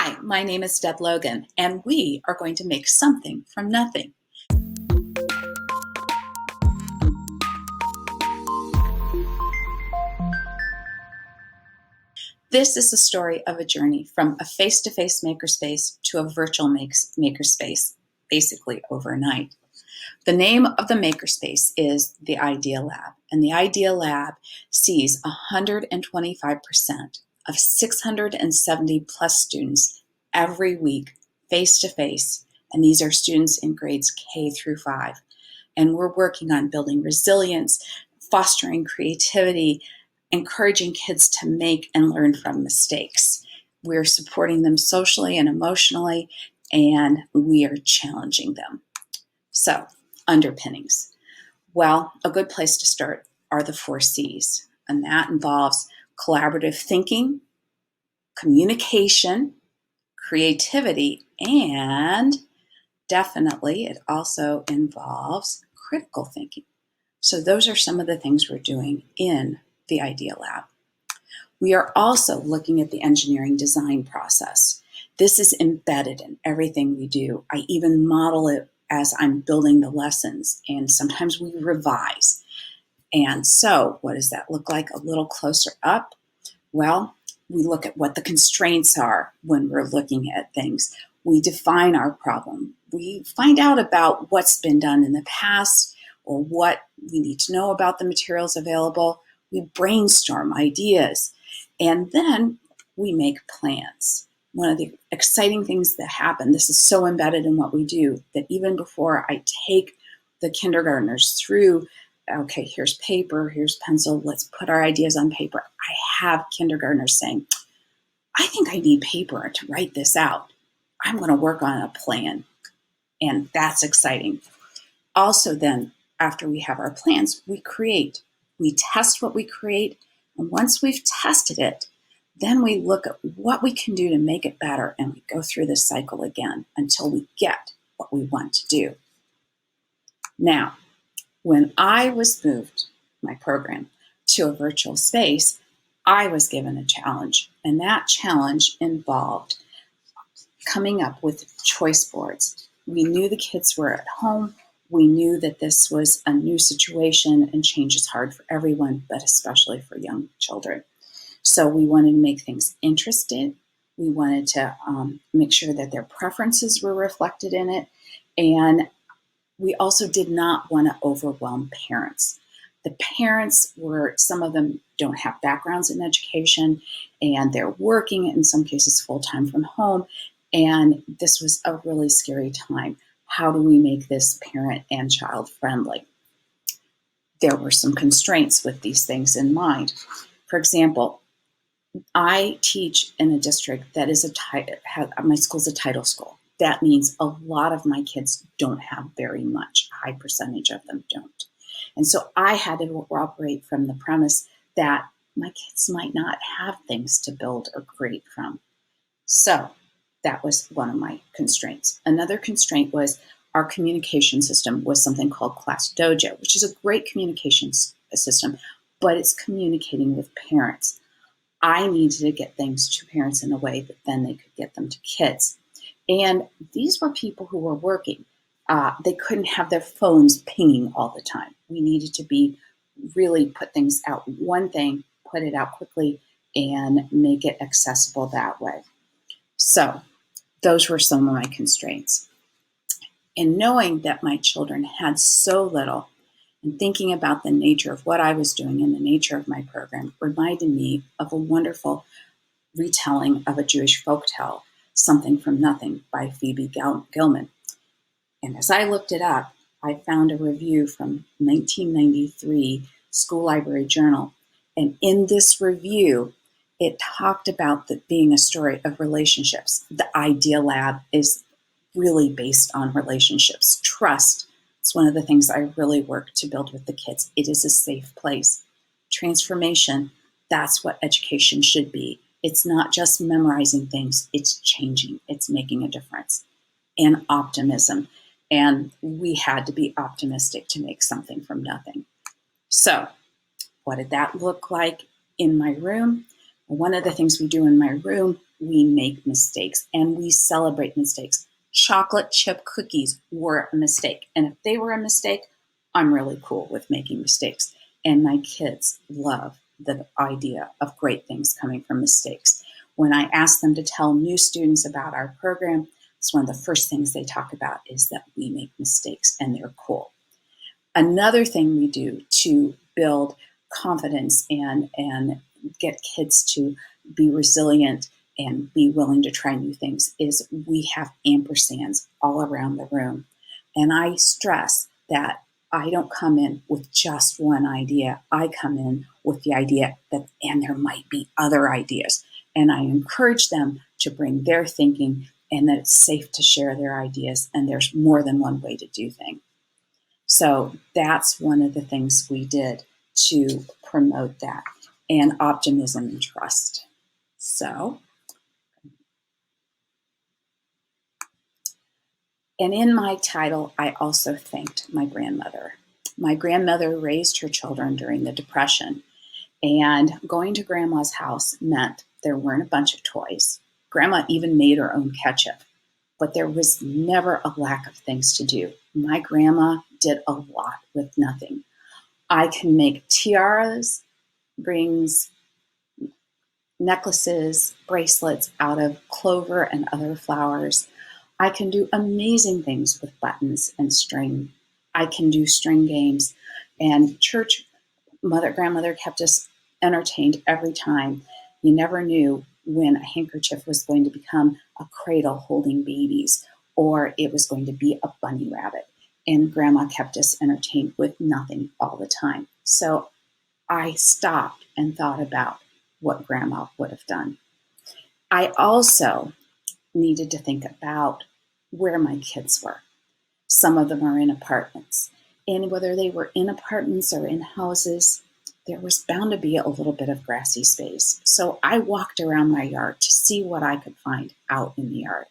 Hi, my name is Deb Logan, and we are going to make something from nothing. This is the story of a journey from a face-to-face makerspace to a virtual makerspace, basically overnight. The name of the makerspace is the Idea Lab, and the Idea Lab sees 125% of 670 plus students every week face-to-face, and these are students in grades K through 5. And we're working on building resilience, fostering creativity, encouraging kids to make and learn from mistakes. We're supporting them socially and emotionally, and we are challenging them. So, underpinnings. Well, a good place to start are the 4 C's, and that involves collaborative thinking, communication, creativity, and definitely it also involves critical thinking. So those are some of the things we're doing in the Idea Lab. We are also looking at the engineering design process. This is embedded in everything we do. I even model it as I'm building the lessons, and sometimes we revise. And so what does that look like a little closer up? Well, we look at what the constraints are when we're looking at things. We define our problem. We find out about what's been done in the past or what we need to know about the materials available. We brainstorm ideas, and then we make plans. One of the exciting things that happen, this is so embedded in what we do, that even before I take the kindergartners through, okay, here's paper, here's pencil, let's put our ideas on paper. I have kindergartners saying, I think I need paper to write this out. I'm going to work on a plan. And that's exciting. Also then, after we have our plans, we create. We test what we create. And once we've tested it, then we look at what we can do to make it better. And we go through this cycle again until we get what we want to do. Now, when I was moved, my program, to a virtual space, I was given a challenge. And that challenge involved coming up with choice boards. We knew the kids were at home. We knew that this was a new situation and change is hard for everyone, but especially for young children. So we wanted to make things interesting. We wanted to make sure that their preferences were reflected in it. And we also did not want to overwhelm parents. The parents were, some of them don't have backgrounds in education, and they're working in some cases full-time from home. And this was a really scary time. How do we make this parent and child friendly? There were some constraints with these things in mind. For example, I teach in a district that is my school's a title school. That means a lot of my kids don't have very much. A high percentage of them don't. And so I had to operate from the premise that my kids might not have things to build or create from. So that was one of my constraints. Another constraint was our communication system was something called Class Dojo, which is a great communications system, but it's communicating with parents. I needed to get things to parents in a way that then they could get them to kids. And these were people who were working. They couldn't have their phones pinging all the time. We needed to really put things out one thing, put it out quickly, and make it accessible that way. So those were some of my constraints. And knowing that my children had so little and thinking about the nature of what I was doing and the nature of my program reminded me of a wonderful retelling of a Jewish folktale, Something from Nothing by Phoebe Gilman. And as I looked it up, I found a review from 1993 School Library Journal. And in this review, it talked about being a story of relationships. The Idea Lab is really based on relationships. Trust. It's one of the things I really work to build with the kids. It is a safe place. Transformation. That's what education should be. It's not just memorizing things. It's changing. It's making a difference. And optimism. And we had to be optimistic to make something from nothing. So what did that look like in my room? One of the things we do in my room we make mistakes and we celebrate mistakes. Chocolate chip cookies were a mistake. And if they were a mistake, I'm really cool with making mistakes. And my kids love the idea of great things coming from mistakes. When I ask them to tell new students about our program, it's one of the first things they talk about is that we make mistakes and they're cool. Another thing we do to build confidence and get kids to be resilient and be willing to try new things is we have ampersands all around the room. And I stress that I don't come in with just one idea. I come in with the idea that, and there might be other ideas. And I encourage them to bring their thinking and that it's safe to share their ideas and there's more than one way to do things. So that's one of the things we did to promote that, and optimism and trust. So, and in my title, I also thanked my grandmother. My grandmother raised her children during the Depression, and going to Grandma's house meant there weren't a bunch of toys. Grandma even made her own ketchup, but there was never a lack of things to do. My grandma did a lot with nothing. I can make tiaras, rings, necklaces, bracelets out of clover and other flowers. I can do amazing things with buttons and string. I can do string games. And grandmother kept us entertained every time. You never knew when a handkerchief was going to become a cradle holding babies, or it was going to be a bunny rabbit. And Grandma kept us entertained with nothing all the time. So I stopped and thought about what Grandma would have done. I also needed to think about where my kids were. Some of them are in apartments. And whether they were in apartments or in houses, there was bound to be a little bit of grassy space. So I walked around my yard to see what I could find out in the yard.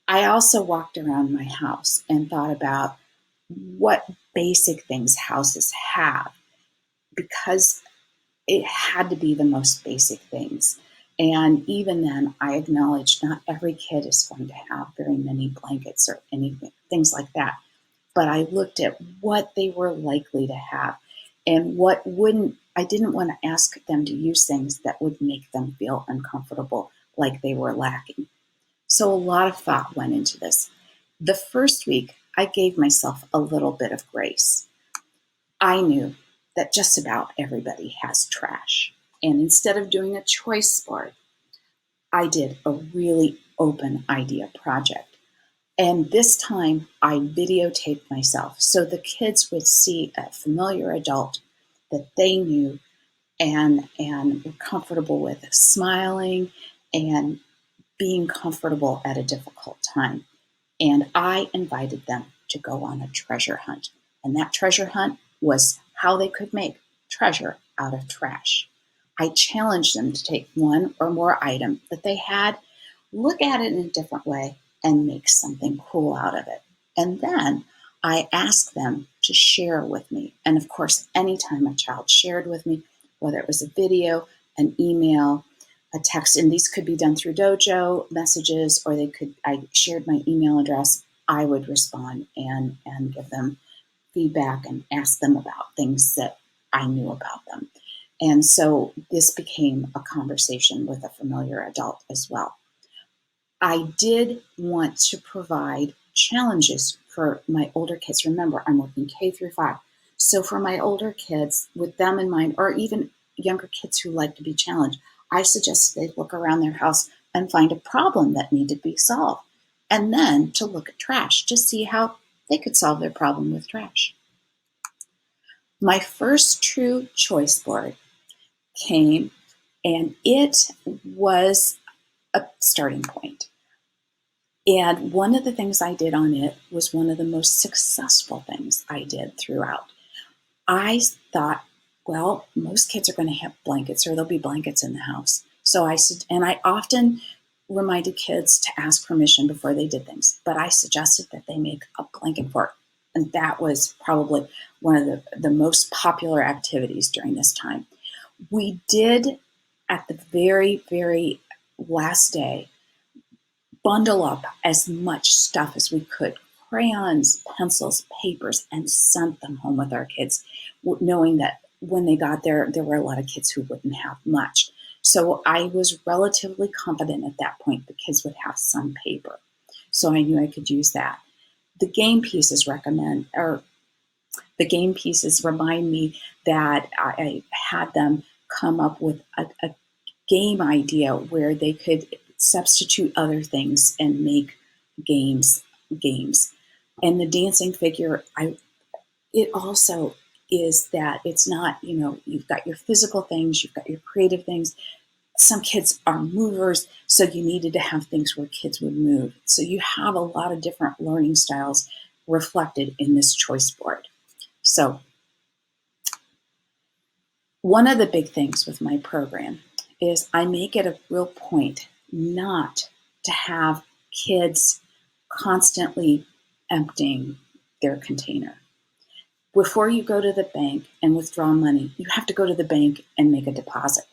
I also walked around my house and thought about what basic things houses have, because it had to be the most basic things. And even then, I acknowledged not every kid is going to have very many blankets or anything, things like that. But I looked at what they were likely to have and what wouldn't. I didn't want to ask them to use things that would make them feel uncomfortable, like they were lacking. So a lot of thought went into this. The first week, I gave myself a little bit of grace. I knew that just about everybody has trash. And instead of doing a choice board, I did a really open idea project. And this time I videotaped myself so the kids would see a familiar adult that they knew and were comfortable with, smiling and being comfortable at a difficult time. And I invited them to go on a treasure hunt. And that treasure hunt was how they could make treasure out of trash. I challenged them to take one or more item that they had, look at it in a different way, and make something cool out of it. And then I asked them to share with me. And of course, anytime a child shared with me, whether it was a video, an email, a text, and these could be done through Dojo messages, or I shared my email address, I would respond and give them feedback and ask them about things that I knew about them. And so this became a conversation with a familiar adult as well. I did want to provide challenges for my older kids. Remember, I'm working K through 5. So for my older kids, with them in mind, or even younger kids who like to be challenged, I suggested they look around their house and find a problem that needed to be solved. And then to look at trash to see how they could solve their problem with trash. My first true choice board came, and it was a starting point. And one of the things I did on it was one of the most successful things I did throughout. I thought, well, most kids are going to have blankets, or there'll be blankets in the house. So I said, and I often reminded kids to ask permission before they did things, but I suggested that they make a blanket fort. And that was probably one of the most popular activities during this time. We did, at the very, very last day, bundle up as much stuff as we could, crayons, pencils, papers, and sent them home with our kids, knowing that when they got there, there were a lot of kids who wouldn't have much. So I was relatively confident at that point the kids would have some paper. So I knew I could use that. The game pieces remind me that I had them come up with a game idea where they could substitute other things and make games. And the dancing figure, it also is that it's not, you've got your physical things, you've got your creative things. Some kids are movers, so you needed to have things where kids would move. So you have a lot of different learning styles reflected in this choice board. So one of the big things with my program is I make it a real point not to have kids constantly emptying their container. Before you go to the bank and withdraw money, you have to go to the bank and make a deposit.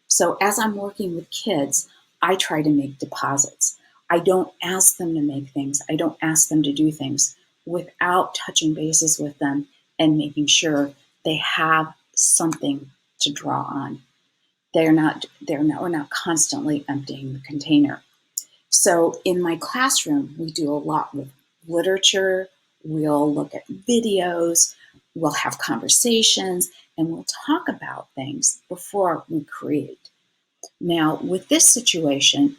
So as I'm working with kids, I try to make deposits. I don't ask them to make things. I don't ask them to do things without touching bases with them and making sure they have something to draw on. We're not constantly emptying the container. So in my classroom, we do a lot with literature. We'll look at videos, we'll have conversations, and we'll talk about things before we create. Now, with this situation,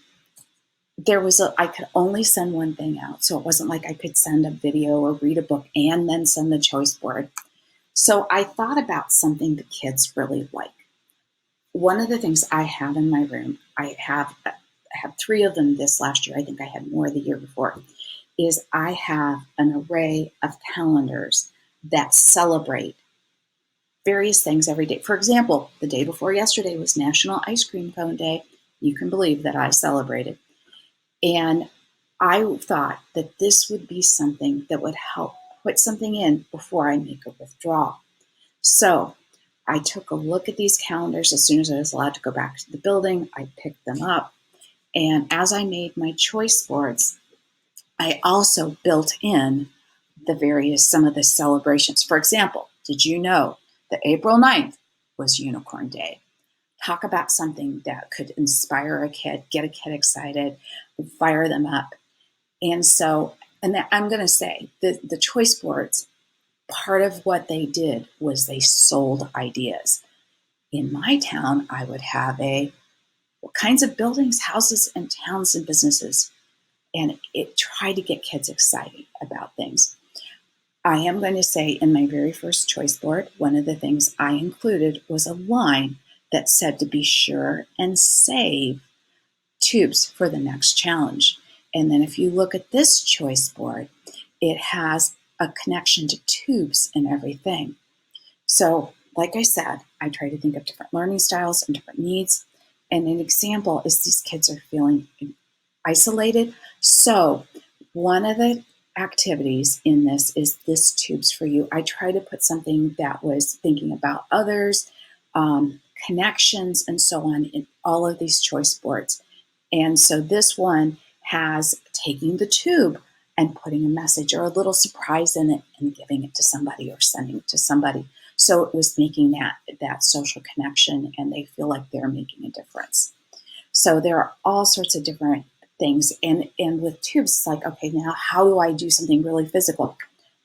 I could only send one thing out. So it wasn't like I could send a video or read a book and then send the choice board. So I thought about something the kids really like. One of the things I have in my room, I have 3 of them this last year. I think I had more the year before, is I have an array of calendars that celebrate various things every day. For example, the day before yesterday was National Ice Cream Cone Day. You can believe that I celebrated. And I thought that this would be something that would help put something in before I make a withdrawal. So I took a look at these calendars as soon as I was allowed to go back to the building. I picked them up. And as I made my choice boards, I also built in some of the celebrations. For example, did you know that April 9th was Unicorn Day? Talk about something that could inspire a kid, get a kid excited, fire them up. And I'm going to say the choice boards, part of what they did was they sold ideas. In my town, I would have what kinds of buildings, houses, and towns and businesses. And it tried to get kids excited about things. I am going to say in my very first choice board, one of the things I included was a line that said to be sure and save tubes for the next challenge. And then if you look at this choice board, it has a connection to tubes and everything. So, like I said, I try to think of different learning styles and different needs. And an example is these kids are feeling isolated. So one of the activities in this is this tubes for you. I try to put something that was thinking about others, connections, and so on in all of these choice boards. And so this one has taking the tube and putting a message or a little surprise in it and giving it to somebody or sending it to somebody. So it was making that social connection, and they feel like they're making a difference. So there are all sorts of different things. And with tubes, it's like, okay, now how do I do something really physical?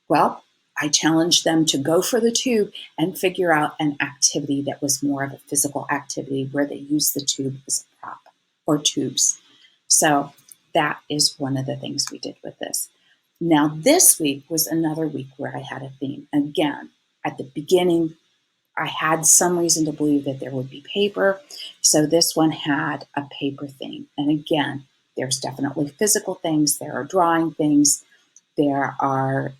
Well, I challenged them to go for the tube and figure out an activity that was more of a physical activity where they use the tube as a prop or tubes. So that is one of the things we did with this. Now, this week was another week where I had a theme. Again, at the beginning, I had some reason to believe that there would be paper. So this one had a paper theme. And again, there's definitely physical things. There are drawing things. There are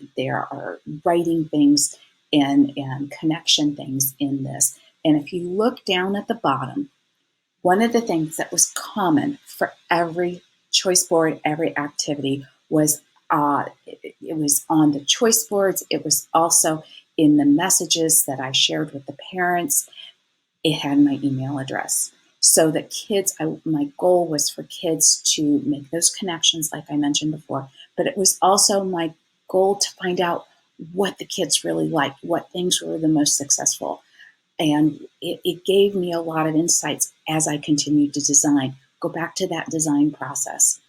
writing things and connection things in this. And if you look down at the bottom, one of the things that was common for every choice board, every activity was it was on the choice boards. It was also in the messages that I shared with the parents. It had my email address. so that kids, my goal was for kids to make those connections, like I mentioned before, but it was also my goal to find out what the kids really liked, what things were the most successful. And it gave me a lot of insights as I continued to design. Go back to that design process.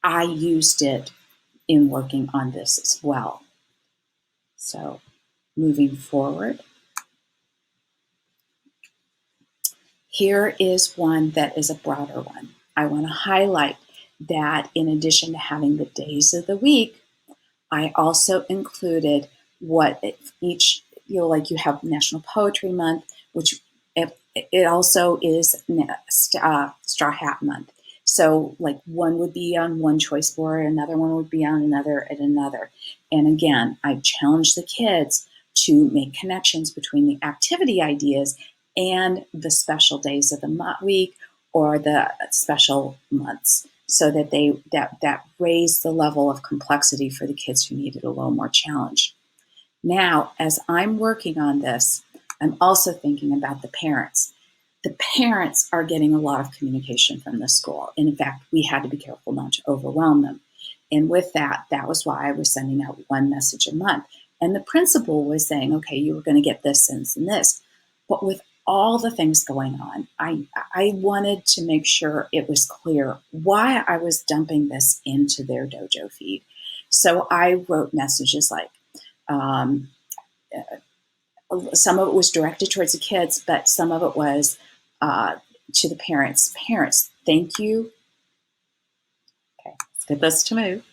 I used it in working on this as well. So moving forward, here is one that is a broader one. I want to highlight that in addition to having the days of the week, I also included what each, like you have National Poetry Month, which it also is Straw Hat Month. So like one would be on one choice board, another one would be on another and another. And again, I challenge the kids to make connections between the activity ideas and the special days of the week or the special months, so that that raised the level of complexity for the kids who needed a little more challenge. Now, as I'm working on this, I'm also thinking about the parents. The parents are getting a lot of communication from the school. And in fact, we had to be careful not to overwhelm them. And with that, that was why I was sending out one message a month. And the principal was saying, okay, you were going to get this, and this. But with all the things going on, I wanted to make sure it was clear why I was dumping this into their dojo feed. So I wrote messages like, some of it was directed towards the kids, but some of it was to the parents. Parents, thank you. Okay, let's get this to move.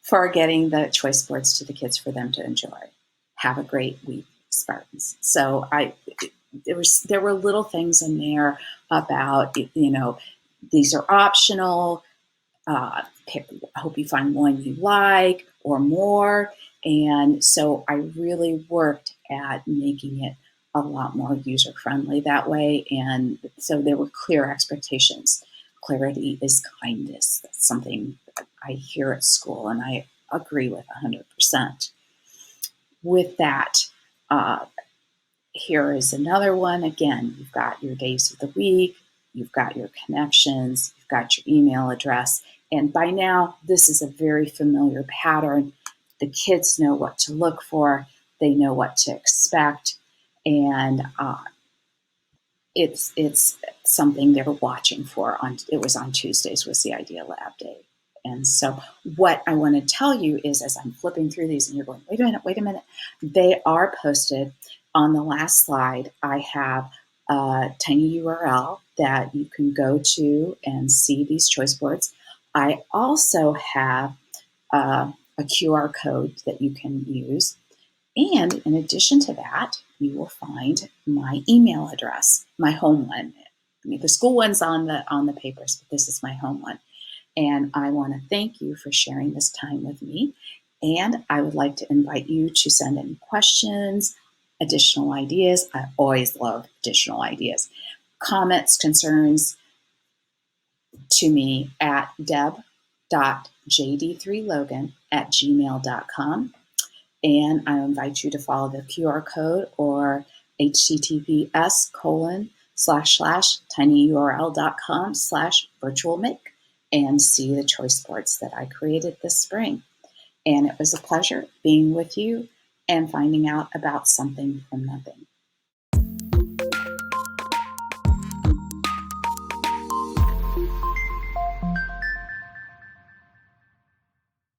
For getting the choice boards to the kids for them to enjoy. Have a great week, Spartans. So there were little things in there about, these are optional. I hope you find one you like or more. And so I really worked at making it a lot more user-friendly that way. And so there were clear expectations. Clarity is kindness. That's something I hear at school, and I agree with 100%. With that, here is another one. Again, you've got your days of the week, you've got your connections, you've got your email address. And by now, this is a very familiar pattern. The kids know what to look for. They know what to expect. And it's something they were watching for. It was on Tuesdays was the Idea Lab Day. And so what I want to tell you is, as I'm flipping through these and you're going, wait a minute, they are posted. On the last slide, I have a tiny URL that you can go to and see these choice boards. I also have a QR code that you can use. And in addition to that, you will find my email address, my home one. I mean, the school one's on the papers, but this is my home one. And I want to thank you for sharing this time with me. And I would like to invite you to send any questions, additional ideas. I always love additional ideas, comments, concerns to me at deb.jd3logan@gmail.com. And I invite you to follow the QR code or https://tinyurl.com/virtualmake and see the choice boards that I created this spring. And it was a pleasure being with you and finding out about something from nothing.